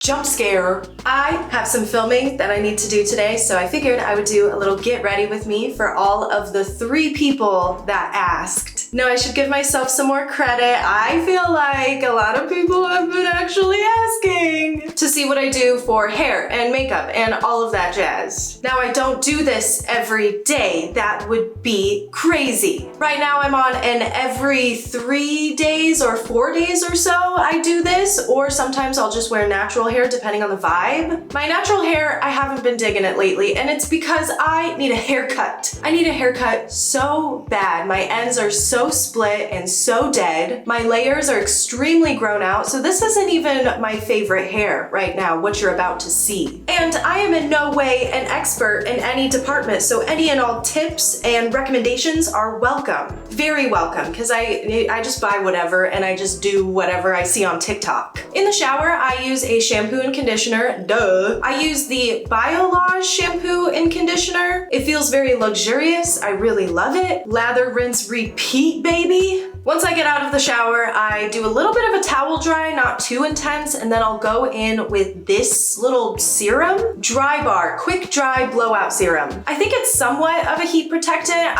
Jump scare. I have some filming that I need to do today, so I figured I would do a little get ready with me for all of the 3 people that asked. No, I should give myself some more credit. I feel like a lot of people have been actually asking to see what I do for hair and makeup and all of that jazz. Now, I don't do this every day. That would be crazy. Right now, I'm on an every 3 days or 4 days or so I do this, or sometimes I'll just wear natural hair depending on the vibe. My natural hair, I haven't been digging it lately, and it's because I need a haircut. I need a haircut so bad. My ends are so split and so dead. My layers are extremely grown out, so this isn't even my favorite hair right now, what you're about to see. And I am in no way an expert in any department, so any and all tips and recommendations are welcome. Very welcome, because I just buy whatever and I just do whatever I see on TikTok. In the shower, I use a shampoo and conditioner, duh. I use the Biolage shampoo and conditioner. It feels very luxurious. I really love it. Lather, rinse, repeat, baby. Once I get out of the shower, I do a little bit of a towel dry, not too intense, and then I'll go in with this little serum, Dry Bar, quick dry blowout serum. I think it's somewhat of a heat protectant.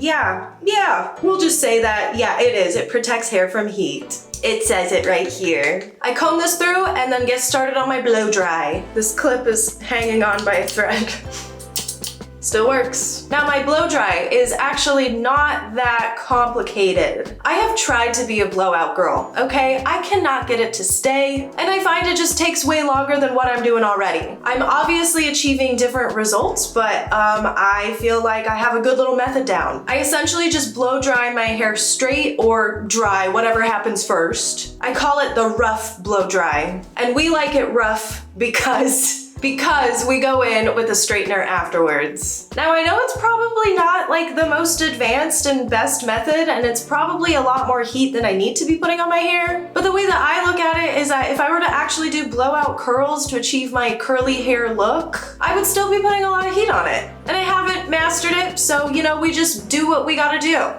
Yeah, we'll just say that, yeah, it is. It protects hair from heat. It says it right here. I comb this through and then get started on my blow dry. This clip is hanging on by a thread. Still works. Now, my blow dry is actually not that complicated. I have tried to be a blowout girl, okay? I cannot get it to stay, and I find it just takes way longer than what I'm doing already. I'm obviously achieving different results, but I feel like I have a good little method down. I essentially just blow dry my hair straight or dry, whatever happens first. I call it the rough blow dry, and we like it rough because we go in with a straightener afterwards. Now, I know it's probably not like the most advanced and best method, and it's probably a lot more heat than I need to be putting on my hair, but the way that I look at it is that if I were to actually do blowout curls to achieve my curly hair look, I would still be putting a lot of heat on it. And I haven't mastered it, so you know, we just do what we gotta do.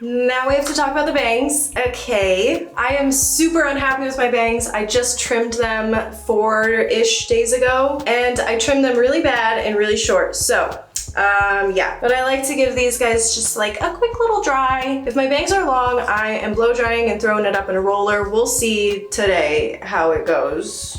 Now we have to talk about the bangs. Okay, I am super unhappy with my bangs. I just trimmed them 4-ish days ago, and I trimmed them really bad and really short. So, yeah. But I like to give these guys just like a quick little dry. If my bangs are long, I am blow drying and throwing it up in a roller. We'll see today how it goes.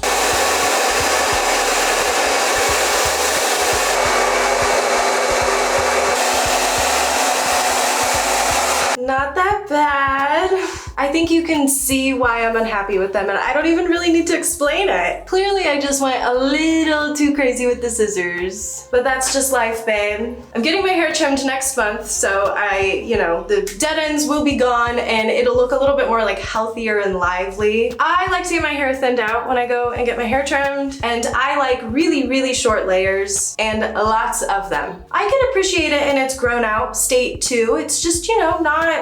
Not that bad. I think you can see why I'm unhappy with them, and I don't even really need to explain it. Clearly, I just went a little too crazy with the scissors, but that's just life, babe. I'm getting my hair trimmed next month, so the dead ends will be gone and it'll look a little bit more like healthier and lively. I like to get my hair thinned out when I go and get my hair trimmed, and I like really, really short layers and lots of them. I can appreciate it in its grown out state too. It's just, not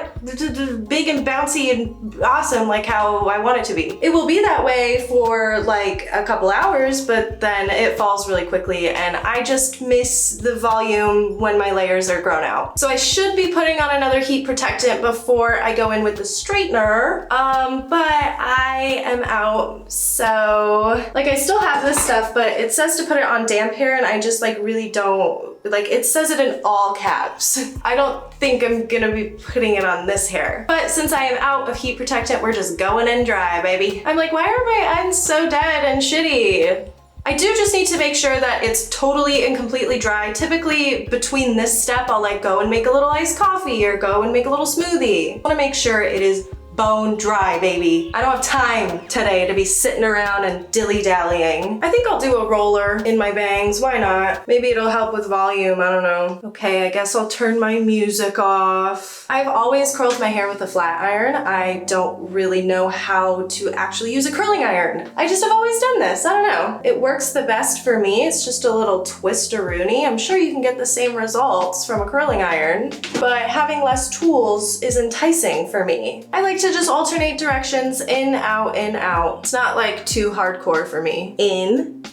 big and bouncy and awesome like how I want it to be. It will be that way for like a couple hours, but then it falls really quickly, and I just miss the volume when my layers are grown out. So I should be putting on another heat protectant before I go in with the straightener, but I am out. So like, I still have this stuff, but it says to put it on damp hair, and I just like really don't, like, it says it in all caps. I don't think I'm gonna be putting it on this hair. But since I am out of heat protectant, we're just going in dry, baby. I'm like, why are my ends so dead and shitty? I do just need to make sure that it's totally and completely dry. Typically, between this step, I'll like go and make a little iced coffee or go and make a little smoothie. I wanna make sure it is bone dry, baby. I don't have time today to be sitting around and dilly-dallying. I think I'll do a roller in my bangs. Why not? Maybe it'll help with volume. I don't know. Okay, I guess I'll turn my music off. I've always curled my hair with a flat iron. I don't really know how to actually use a curling iron. I just have always done this. I don't know. It works the best for me. It's just a little twist-a-rooney. I'm sure you can get the same results from a curling iron, but having less tools is enticing for me. I like to just alternate directions, in, out, in, out. It's not like too hardcore for me. In,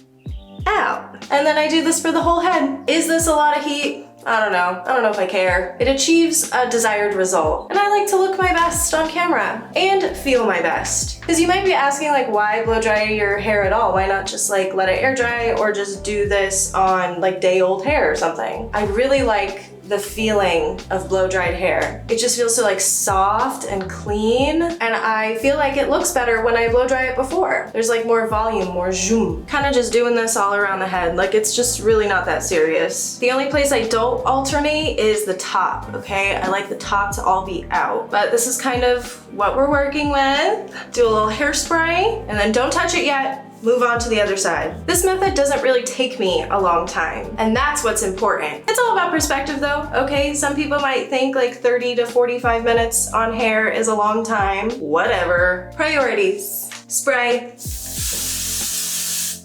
out. And then I do this for the whole head. Is this a lot of heat? I don't know if I care. It achieves a desired result. And I like to look my best on camera and feel my best. Because you might be asking like, why blow dry your hair at all? Why not just like let it air dry or just do this on like day old hair or something? I really like the feeling of blow dried hair. It just feels so like soft and clean, and I feel like it looks better when I blow dry it before. There's like more volume, more zoom. Kind of just doing this all around the head. Like it's just really not that serious. The only place I don't alternate is the top, okay? I like the top to all be out, but this is kind of what we're working with. Do a little hairspray and then don't touch it yet. Move on to the other side. This method doesn't really take me a long time, and that's what's important. It's all about perspective though, okay? Some people might think like 30 to 45 minutes on hair is a long time. Whatever. Priorities. Spray.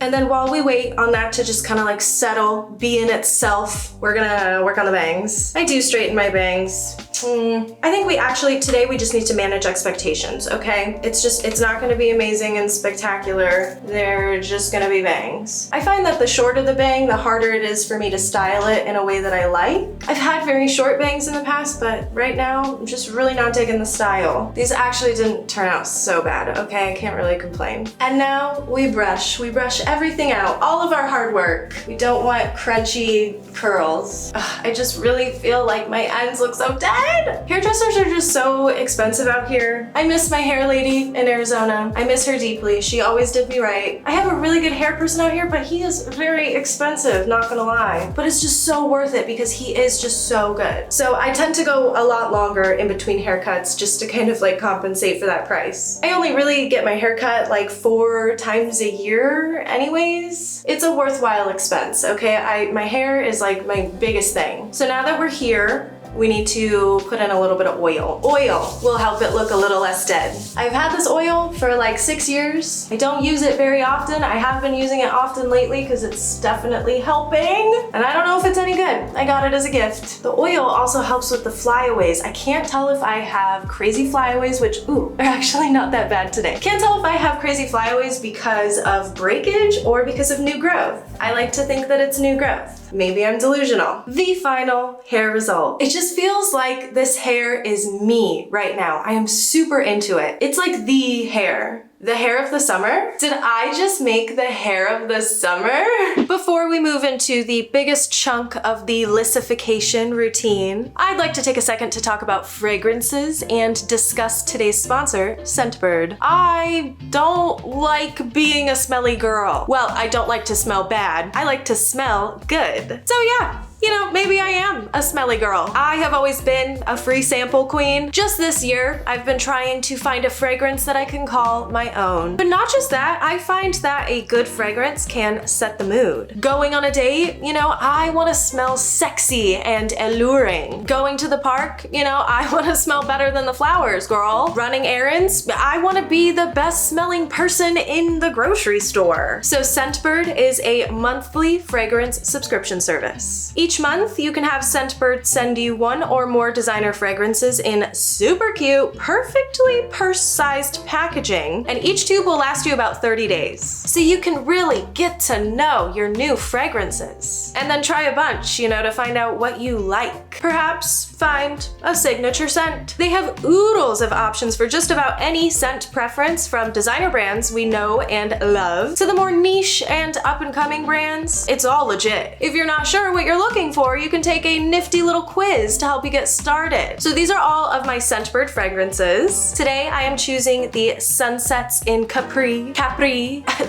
And then while we wait on that to just kind of like settle, be in itself, we're gonna work on the bangs. I do straighten my bangs. I think today we just need to manage expectations, okay? It's not gonna be amazing and spectacular. They're just gonna be bangs. I find that the shorter the bang, the harder it is for me to style it in a way that I like. I've had very short bangs in the past, but right now, I'm just really not digging the style. These actually didn't turn out so bad, okay? I can't really complain. And now we brush everything out, all of our hard work. We don't want crunchy curls. I just really feel like my ends look so dead. Hairdressers are just so expensive out here. I miss my hair lady in Arizona. I miss her deeply. She always did me right. I have a really good hair person out here, but he is very expensive, not gonna lie. But it's just so worth it because he is just so good. So I tend to go a lot longer in between haircuts just to kind of like compensate for that price. I only really get my hair cut like 4 times a year anyways. It's a worthwhile expense, okay? My hair is like my biggest thing. So now that we're here, we need to put in a little bit of oil. Oil will help it look a little less dead. I've had this oil for like 6 years. I don't use it very often. I have been using it often lately because it's definitely helping. And I don't know if it's any good. I got it as a gift. The oil also helps with the flyaways. I can't tell if I have crazy flyaways, which, are actually not that bad today. Can't tell if I have crazy flyaways because of breakage or because of new growth. I like to think that it's new growth. Maybe I'm delusional. The final hair result. It just feels like this hair is me right now. I am super into it. It's like the hair. The hair of the summer? Did I just make the hair of the summer? Before we move into the biggest chunk of the lissification routine, I'd like to take a second to talk about fragrances and discuss today's sponsor, Scentbird. I don't like being a smelly girl. Well, I don't like to smell bad. I like to smell good. So yeah. You know, maybe I am a smelly girl. I have always been a free sample queen. Just this year, I've been trying to find a fragrance that I can call my own. But not just that, I find that a good fragrance can set the mood. Going on a date, you know, I want to smell sexy and alluring. Going to the park, you know, I want to smell better than the flowers, girl. Running errands, I want to be the best smelling person in the grocery store. So Scentbird is a monthly fragrance subscription service. Each month, you can have Scentbird send you 1 or more designer fragrances in super cute, perfectly purse-sized packaging, and each tube will last you about 30 days. So you can really get to know your new fragrances. And then try a bunch, you know, to find out what you like. Perhaps find a signature scent. They have oodles of options for just about any scent preference, from designer brands we know and love to the more niche and up-and-coming brands. It's all legit. If you're not sure what you're looking for, you can take a nifty little quiz to help you get started. So these are all of my Scentbird fragrances. Today I am choosing the Sunsets in Capri.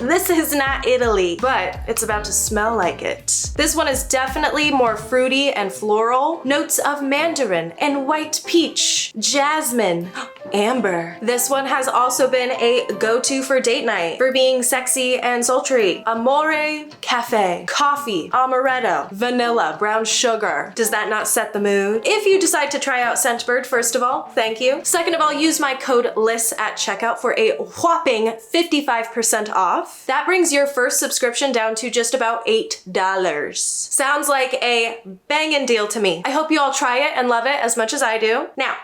This is not Italy, but it's about to smell like it. This one is definitely more fruity and floral. Notes of mandarin and white peach, jasmine, amber. This one has also been a go-to for date night for being sexy and sultry. Amore, cafe, coffee, amaretto, vanilla, brown sugar. Does that not set the mood? If you decide to try out Scentbird, first of all, thank you. Second of all, use my code LISS at checkout for a whopping 55% off. That brings your first subscription down to just about $8. Sounds like a bangin' deal to me. I hope you all try it and love it as much as I do. Now,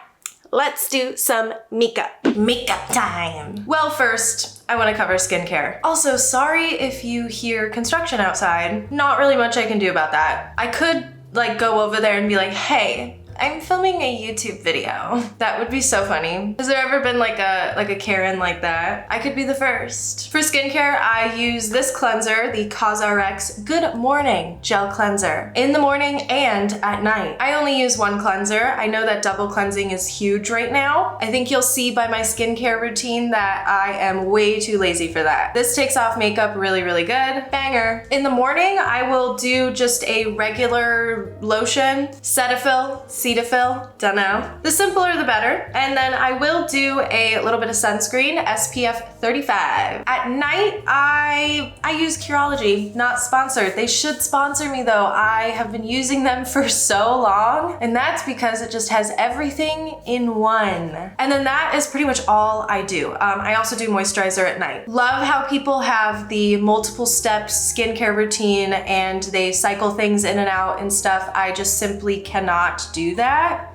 let's do some makeup. Makeup time. Well, first, I want to cover skincare. Also, sorry if you hear construction outside. Not really much I can do about that. I could like go over there and be like, hey, I'm filming a YouTube video. That would be so funny. Has there ever been like a Karen like that? I could be the first. For skincare, I use this cleanser, the CosRx Good Morning Gel Cleanser, in the morning and at night. I only use one cleanser. I know that double cleansing is huge right now. I think you'll see by my skincare routine that I am way too lazy for that. This takes off makeup really, really good. Banger. In the morning, I will do just a regular lotion, Cetaphil, Cetaphil, don't know. The simpler the better. And then I will do a little bit of sunscreen, SPF 35. At night, I use Curology, not sponsored. They should sponsor me though. I have been using them for so long, and that's because it just has everything in one. And then that is pretty much all I do. I also do moisturizer at night. Love how people have the multiple steps skincare routine and they cycle things in and out and stuff. I just simply cannot do that.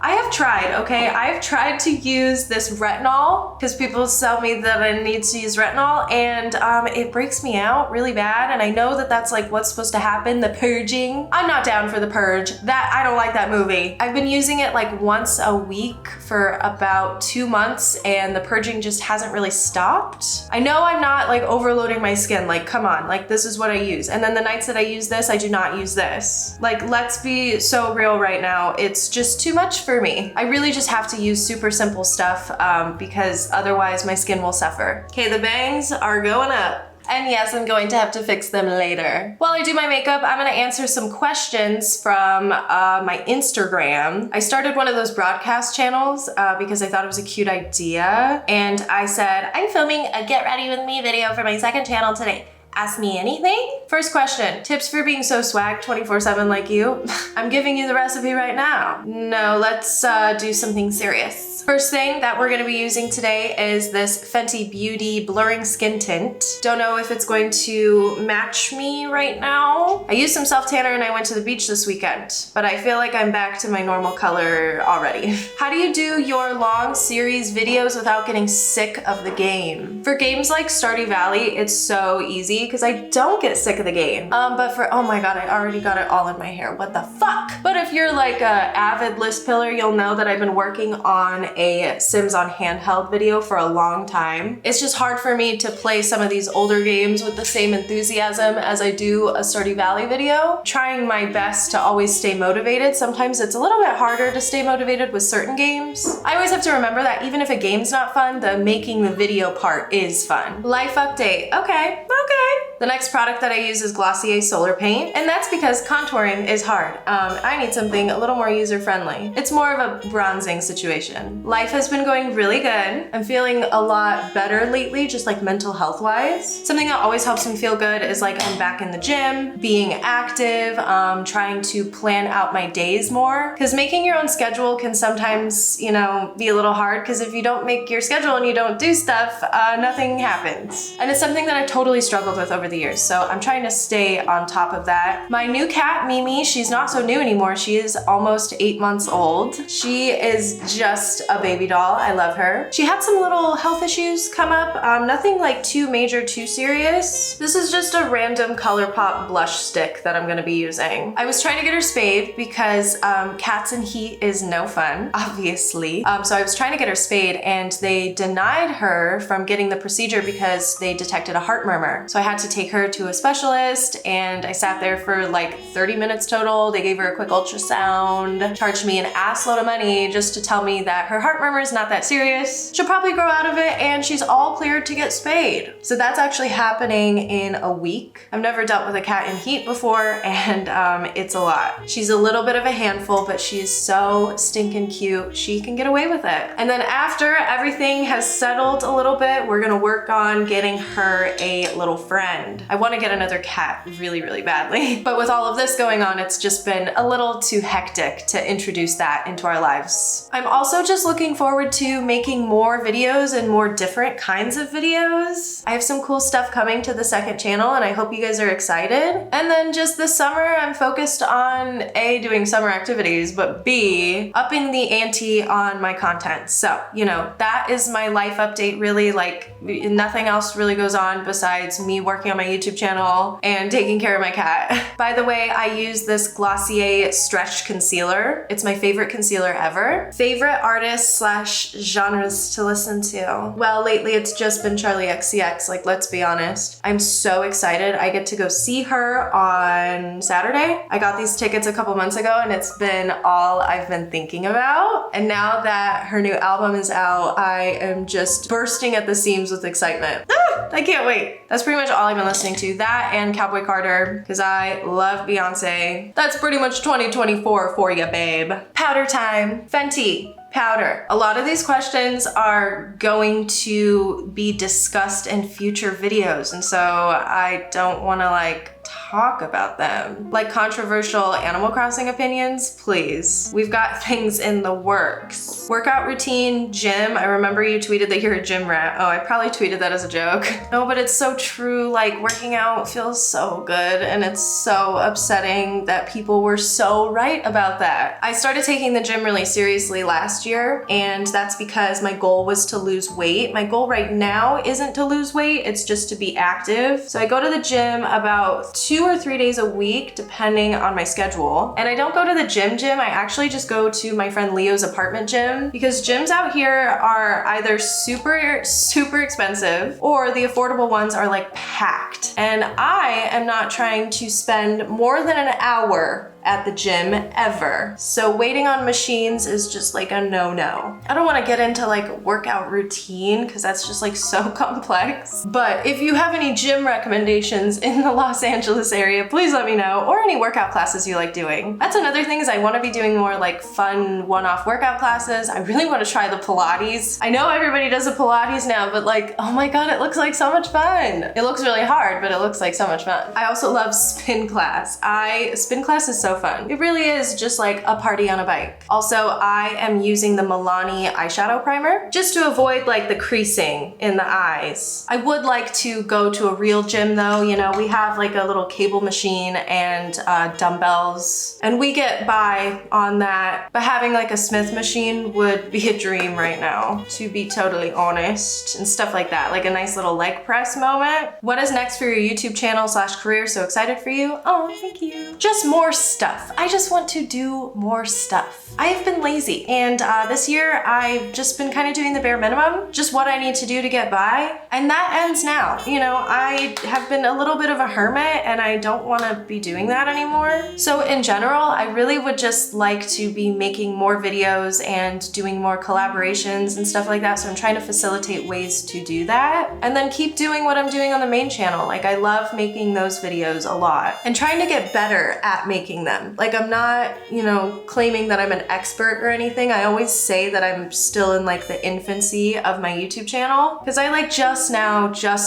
I have tried, okay? I've tried to use this retinol because people tell me that I need to use retinol, and it breaks me out really bad. And I know that that's like what's supposed to happen, the purging. I'm not down for the purge. I don't like that movie. I've been using it like once a week for about 2 months, and the purging just hasn't really stopped. I know I'm not like overloading my skin. Like, come on, like this is what I use. And then the nights that I use this, I do not use this. Like, let's be so real right now. It's just too much for me. I really just have to use super simple stuff because otherwise my skin will suffer. Okay, the bangs are going up. And yes, I'm going to have to fix them later. While I do my makeup, I'm gonna answer some questions from my Instagram. I started one of those broadcast channels because I thought it was a cute idea. And I said, I'm filming a get ready with me video for my second channel today. Ask me anything? First question, tips for being so swag 24/7 like you? I'm giving you the recipe right now. No, let's do something serious. First thing that we're gonna be using today is this Fenty Beauty Blurring Skin Tint. Don't know if it's going to match me right now. I used some self tanner and I went to the beach this weekend, but I feel like I'm back to my normal color already. How do you do your long series videos without getting sick of the game? For games like Stardew Valley, it's so easy because I don't get sick of the game. But for, oh my God, I already got it all in my hair. What the fuck? But if you're like a avid list pillar, you'll know that I've been working on a Sims on handheld video for a long time. It's just hard for me to play some of these older games with the same enthusiasm as I do a Stardew Valley video. Trying my best to always stay motivated. Sometimes it's a little bit harder to stay motivated with certain games. I always have to remember that even if a game's not fun, the making the video part is fun. Life update, okay. The next product that I use is Glossier Solar Paint, and that's because contouring is hard. I need something a little more user-friendly. It's more of a bronzing situation. Life has been going really good. I'm feeling a lot better lately, just like mental health-wise. Something that always helps me feel good is like I'm back in the gym, being active, trying to plan out my days more. Because making your own schedule can sometimes, you know, be a little hard, because if you don't make your schedule and you don't do stuff, nothing happens. And it's something that I totally struggled with over the years, so I'm trying to stay on top of that. My new cat, Mimi, she's not so new anymore. She is almost 8 months old. She is just a baby doll. I love her. She had some little health issues come up. Nothing like too major, too serious. This is just a random ColourPop blush stick that I'm gonna be using. I was trying to get her spayed because cats in heat is no fun, obviously. So I was trying to get her spayed and they denied her from getting the procedure because they detected a heart murmur. So I had to take her to a specialist, and I sat there for like 30 minutes total. They gave her a quick ultrasound, charged me an ass load of money just to tell me that her heart murmur is not that serious. She'll probably grow out of it and she's all cleared to get spayed. So that's actually happening in a week. I've never dealt with a cat in heat before, and it's a lot. She's a little bit of a handful, but she is so stinking cute. She can get away with it. And then after everything has settled a little bit, we're gonna work on getting her a little friend. I want to get another cat really, really badly. But with all of this going on, it's just been a little too hectic to introduce that into our lives. I'm also just looking forward to making more videos and more different kinds of videos. I have some cool stuff coming to the second channel, and I hope you guys are excited. And then just this summer, I'm focused on A, doing summer activities, but B, upping the ante on my content. So, you know, that is my life update really. Like, nothing else really goes on besides me working on on my YouTube channel and taking care of my cat. By the way, I use this Glossier Stretch Concealer. It's my favorite concealer ever. Favorite artists / genres to listen to? Well, lately it's just been Charli XCX, like let's be honest. I'm so excited. I get to go see her on Saturday. I got these tickets a couple months ago and it's been all I've been thinking about. And now that her new album is out, I am just bursting at the seams with excitement. I can't wait. That's pretty much all I've been listening to. That and Cowboy Carter, because I love Beyonce. That's pretty much 2024 for you, babe. Powder time. Fenty. Powder. A lot of these questions are going to be discussed in future videos, and so I don't want to like talk about them. Like controversial Animal Crossing opinions, please. We've got things in the works. Workout routine, gym. I remember you tweeted that you're a gym rat. Oh, I probably tweeted that as a joke. No, but it's so true. Like working out feels so good and it's so upsetting that people were so right about that. I started taking the gym really seriously last year, and that's because my goal was to lose weight. My goal right now isn't to lose weight, it's just to be active. So I go to the gym about 2 or 3 days a week, depending on my schedule. And I don't go to the gym, I actually just go to my friend Leo's apartment gym, because gyms out here are either super, super expensive or the affordable ones are like packed. And I am not trying to spend more than an hour at the gym ever. So waiting on machines is just like a no-no. I don't want to get into like a workout routine because that's just like so complex. But if you have any gym recommendations in the Los Angeles area, please let me know, or any workout classes you like doing. That's another thing, is I want to be doing more like fun one-off workout classes. I really want to try the Pilates. I know everybody does the Pilates now, but like, oh my God, it looks like so much fun. It looks really hard, but it looks like so much fun. I also love spin class. Spin class is so fun. It really is just like a party on a bike. Also, I am using the Milani eyeshadow primer just to avoid like the creasing in the eyes. I would like to go to a real gym though. You know, we have like a little cable machine and dumbbells, and we get by on that. But having like a Smith machine would be a dream right now, to be totally honest, and stuff like that. Like a nice little leg press moment. What is next for your YouTube channel / career? So excited for you. Oh, thank you. Just more stuff. I just want to do more stuff. I have been lazy, and this year I've just been kind of doing the bare minimum, just what I need to do to get by, and that ends now. You know, I have been a little bit of a hermit and I don't want to be doing that anymore. So in general, I really would just like to be making more videos and doing more collaborations and stuff like that. So I'm trying to facilitate ways to do that, and then keep doing what I'm doing on the main channel. Like I love making those videos a lot and trying to get better at making them. Like I'm not, you know, claiming that I'm an expert or anything. I always say that I'm still in like the infancy of my YouTube channel, because I like just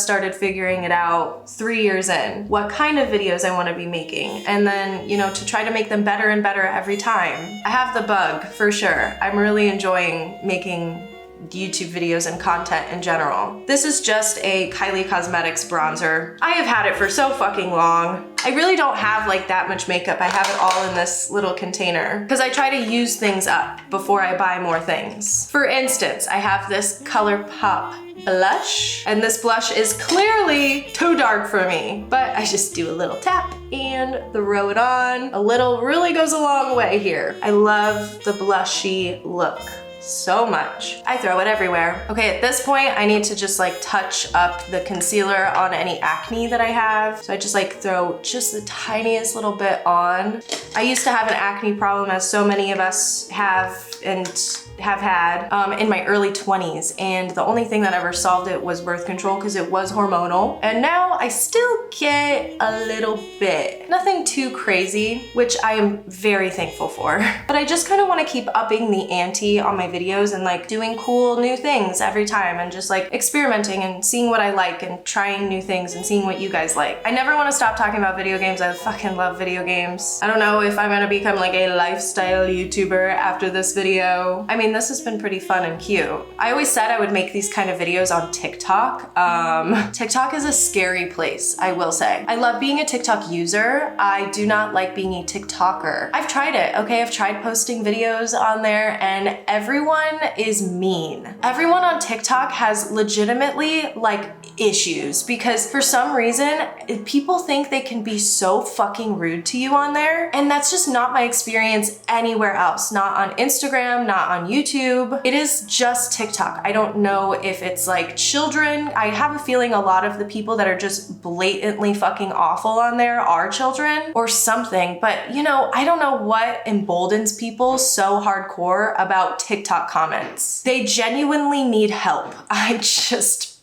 started figuring it out 3 years in, what kind of videos I want to be making, and then, you know, to try to make them better and better every time. I have the bug for sure. I'm really enjoying making YouTube videos and content in general. This is just a Kylie Cosmetics bronzer. I have had it for so fucking long. I really don't have like that much makeup. I have it all in this little container because I try to use things up before I buy more things. For instance, I have this ColourPop blush, and this blush is clearly too dark for me, but I just do a little tap and throw it on. A little really goes a long way here. I love the blushy look so much. I throw it everywhere. Okay, at this point, I need to just like touch up the concealer on any acne that I have. So I just like throw just the tiniest little bit on. I used to have an acne problem, as so many of us have and have had in my early 20s, and the only thing that ever solved it was birth control, because it was hormonal. And now I still get a little bit, nothing too crazy, which I am very thankful for. But I just kind of want to keep upping the ante on my videos and like doing cool new things every time, and just like experimenting and seeing what I like and trying new things and seeing what you guys like. I never want to stop talking about video games. I fucking love video games. I don't know if I'm gonna become like a lifestyle YouTuber after this video. I mean, this has been pretty fun and cute. I always said I would make these kind of videos on TikTok. TikTok is a scary place, I will say. I love being a TikTok user. I do not like being a TikToker. I've tried it, okay? I've tried posting videos on there, and everyone is mean. Everyone on TikTok has legitimately like issues because for some reason, people think they can be so fucking rude to you on there. And that's just not my experience anywhere else. Not on Instagram, not on YouTube. It is just TikTok. I don't know if it's like children. I have a feeling a lot of the people that are just blatantly fucking awful on there are children or something. But you know, I don't know what emboldens people so hardcore about TikTok comments. They genuinely need help. I just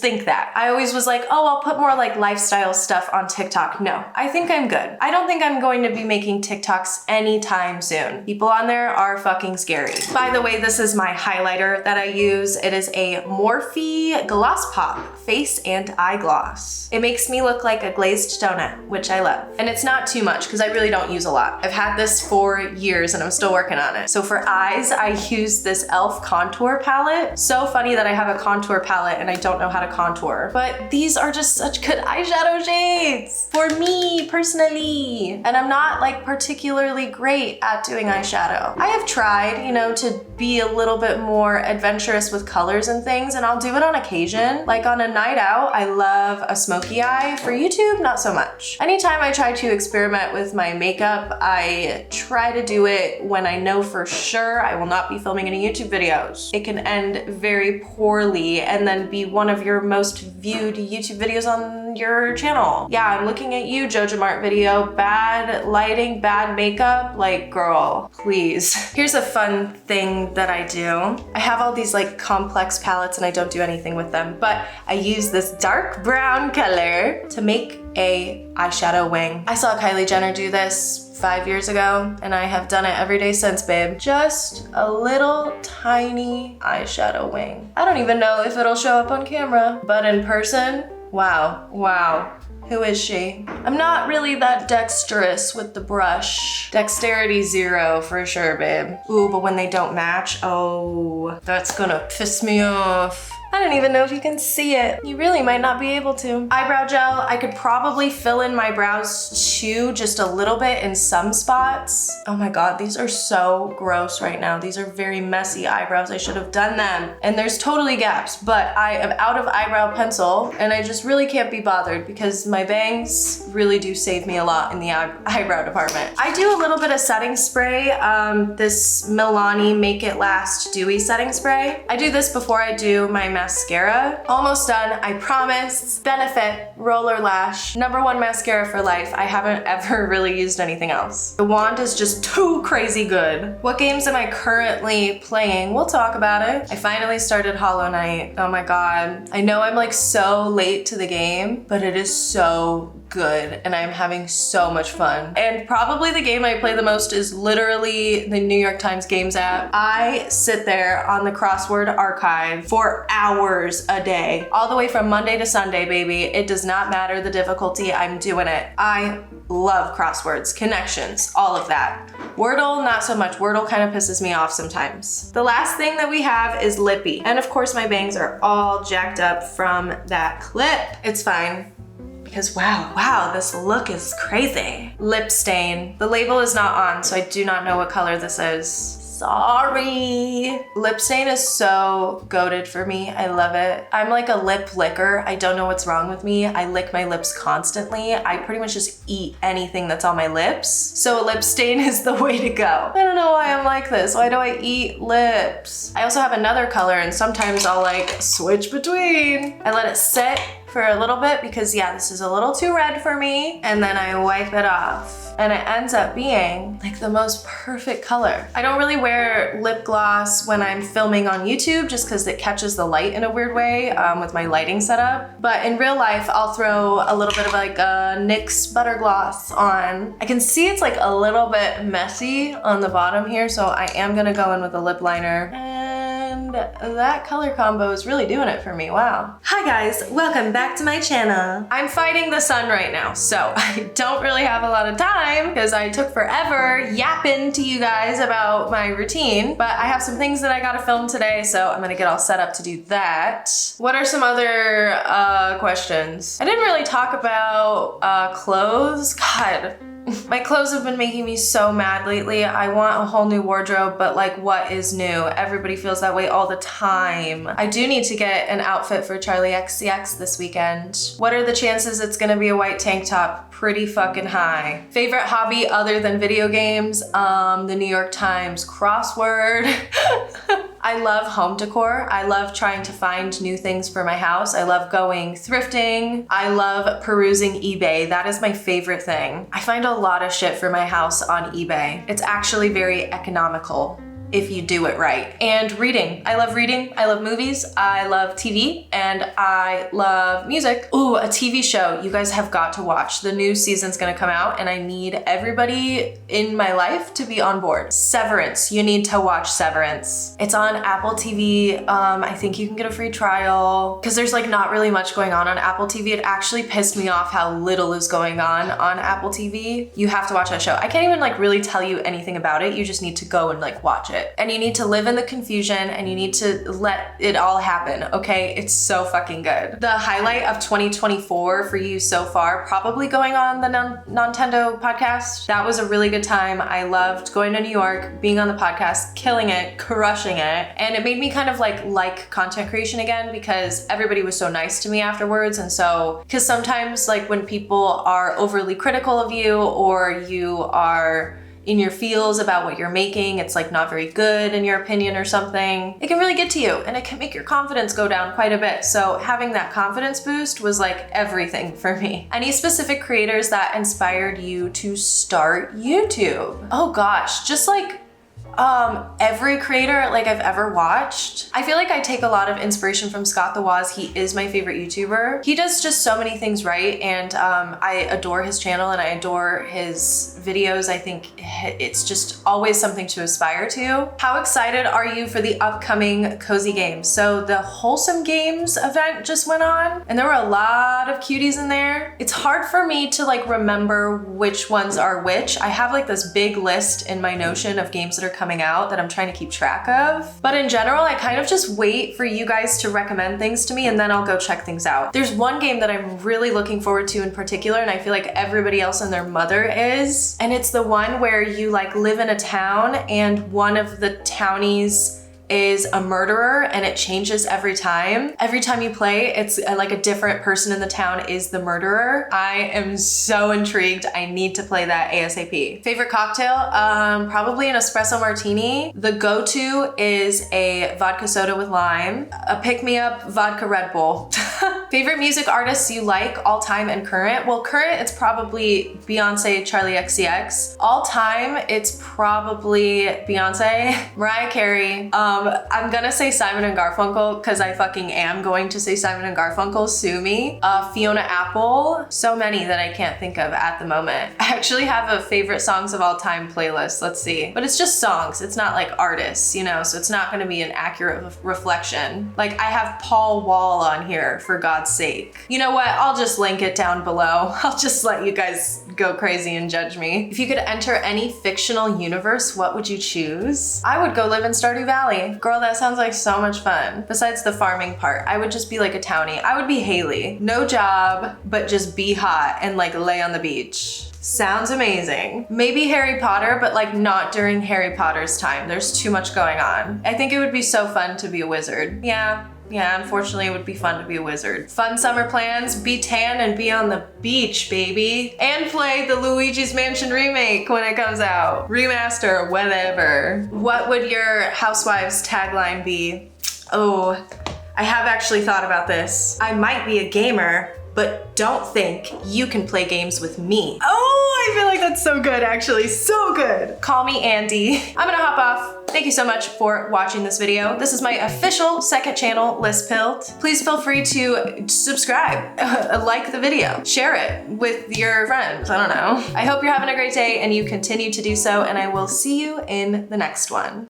think that. I always was like, oh, I'll put more like lifestyle stuff on TikTok. No, I think I'm good. I don't think I'm going to be making TikToks anytime soon. People on there are fucking scary. By the way, this is my highlighter that I use. It is a Morphe Gloss Pop Face and Eye Gloss. It makes me look like a glazed donut, which I love. And it's not too much because I really don't use a lot. I've had this for years and I'm still working on it. So for eyes, I use this e.l.f. contour palette. So funny that I have a contour palette and I don't know how to contour, but these are just such good eyeshadow shades for me personally. And I'm not like particularly great at doing eyeshadow. I have tried, you know, to be a little bit more adventurous with colors and things, and I'll do it on occasion. Like on a night out, I love a smoky eye. For YouTube, not so much. Anytime I try to experiment with my makeup, I try to do it when I know for sure I will not be filming any YouTube videos. It can end very poorly and then be one of your most viewed YouTube videos on your channel. Yeah, I'm looking at you, Joja Mart video. Bad lighting, bad makeup. Like, girl, please. Here's a fun thing that I do. I have all these like complex palettes and I don't do anything with them, but I use this dark brown color to make a eyeshadow wing. I saw Kylie Jenner do this 5 years ago and I have done it every day since, babe. Just a little tiny eyeshadow wing. I don't even know if it'll show up on camera, but in person, wow, wow. Who is she? I'm not really that dexterous with the brush. Dexterity 0 for sure, babe. Ooh, but when they don't match, oh, that's gonna piss me off. I don't even know if you can see it. You really might not be able to. Eyebrow gel, I could probably fill in my brows too, just a little bit in some spots. Oh my God, these are so gross right now. These are very messy eyebrows. I should have done them. And there's totally gaps, but I am out of eyebrow pencil and I just really can't be bothered because my bangs really do save me a lot in the eyebrow department. I do a little bit of setting spray, this Milani Make It Last Dewy setting spray. I do this before I do my mascara. Almost done, I promise. Benefit Roller Lash, #1 mascara for life. I haven't ever really used anything else. The wand is just too crazy good. What games am I currently playing? We'll talk about it. I finally started Hollow Knight. Oh my God. I know I'm like so late to the game, but it is so good and I'm having so much fun. And probably the game I play the most is literally the New York Times Games app. I sit there on the crossword archive for hours a day, all the way from Monday to Sunday, baby. It does not matter the difficulty, I'm doing it. I love crosswords, connections, all of that. Wordle, not so much. Wordle kind of pisses me off sometimes. The last thing that we have is lippy. And of course my bangs are all jacked up from that clip. It's fine. Because wow, this look is crazy. Lip stain. The label is not on, so I do not know what color this is. Sorry. Lip stain is so goated for me. I love it. I'm like a lip licker. I don't know what's wrong with me. I lick my lips constantly. I pretty much just eat anything that's on my lips. So a lip stain is the way to go. I don't know why I'm like this. Why do I eat lips? I also have another color and sometimes I'll like switch between. I let it sit for a little bit because yeah, this is a little too red for me. And then I wipe it off. And it ends up being like the most perfect color. I don't really wear lip gloss when I'm filming on YouTube just because it catches the light in a weird way with my lighting setup. But in real life, I'll throw a little bit of like a NYX butter gloss on. I can see it's like a little bit messy on the bottom here, so I am gonna go in with a lip liner. And that color combo is really doing it for me, wow. Hi guys, welcome back to my channel. I'm fighting the sun right now, so I don't really have a lot of time because I took forever yapping to you guys about my routine, but I have some things that I gotta film today, so I'm gonna get all set up to do that. What are some other questions? I didn't really talk about clothes. God. My clothes have been making me so mad lately. I want a whole new wardrobe, but like, what is new? Everybody feels that way all the time. I do need to get an outfit for Charlie XCX this weekend. What are the chances it's gonna be a white tank top? Pretty fucking high. Favorite hobby other than video games? The New York Times crossword. I love home decor. I love trying to find new things for my house. I love going thrifting. I love perusing eBay. That is my favorite thing. I find a lot of shit for my house on eBay. It's actually very economical if you do it right. And reading. I love reading. I love movies. I love TV and I love music. Ooh, a TV show you guys have got to watch. The new season's gonna come out and I need everybody in my life to be on board. Severance. You need to watch Severance. It's on Apple TV. I think you can get a free trial because there's like not really much going on Apple TV. It actually pissed me off how little is going on Apple TV. You have to watch that show. I can't even like really tell you anything about it. You just need to go and like watch it. And you need to live in the confusion and you need to let it all happen, okay? It's so fucking good. The highlight of 2024 for you so far, probably going on the Nintendo podcast. That was a really good time. I loved going to New York, being on the podcast, killing it, crushing it. And it made me kind of like content creation again because everybody was so nice to me afterwards. And so, because sometimes like when people are overly critical of you or you are in your feels about what you're making, it's like not very good in your opinion or something, it can really get to you and it can make your confidence go down quite a bit. So having that confidence boost was like everything for me. Any specific creators that inspired you to start YouTube? Oh gosh, just like every creator like I've ever watched. I feel like I take a lot of inspiration from Scott the Woz. He is my favorite YouTuber. He does just so many things right and I adore his channel and I adore his videos. I think it's just always something to aspire to. How excited are you for the upcoming Cozy Games? So the Wholesome Games event just went on and there were a lot of cuties in there. It's hard for me to like remember which ones are which. I have like this big list in my Notion of games that are coming out that I'm trying to keep track of. But in general, I kind of just wait for you guys to recommend things to me and then I'll go check things out. There's one game that I'm really looking forward to in particular and I feel like everybody else and their mother is. And it's the one where you like live in a town and one of the townies is a murderer and it changes every time. Every time you play, it's like a different person in the town is the murderer. I am so intrigued. I need to play that ASAP. Favorite cocktail? Probably an espresso martini. The go-to is a vodka soda with lime. A pick-me-up vodka Red Bull. Favorite music artists you like all time and current? Well, current, it's probably Beyonce, Charlie XCX. All time, it's probably Beyonce, Mariah Carey. I'm gonna say Simon and Garfunkel because I fucking am going to say Simon and Garfunkel, sue me. Fiona Apple, so many that I can't think of at the moment. I actually have a favorite songs of all time playlist, let's see. But it's just songs, it's not like artists, you know, so it's not gonna be an accurate reflection. Like I have Paul Wall on here, for God's sake. You know what, I'll just link it down below. I'll just let you guys go crazy and judge me. If you could enter any fictional universe, what would you choose? I would go live in Stardew Valley. Girl, that sounds like so much fun. Besides the farming part, I would just be like a townie. I would be Haley. No job, but just be hot and like lay on the beach. Sounds amazing. Maybe Harry Potter, but like not during Harry Potter's time. There's too much going on. I think it would be so fun to be a wizard. Yeah, unfortunately it would be fun to be a wizard. Fun summer plans, be tan and be on the beach, baby. And play the Luigi's Mansion remake when it comes out. Remaster, whatever. What would your Housewives tagline be? Oh, I have actually thought about this. I might be a gamer, but don't think you can play games with me. Oh, I feel like that's so good, actually, so good. Call me Andy. I'm gonna hop off. Thank you so much for watching this video. This is my official second channel, Liss Pilled. Please feel free to subscribe, like the video, share it with your friends, I don't know. I hope you're having a great day and you continue to do so, and I will see you in the next one.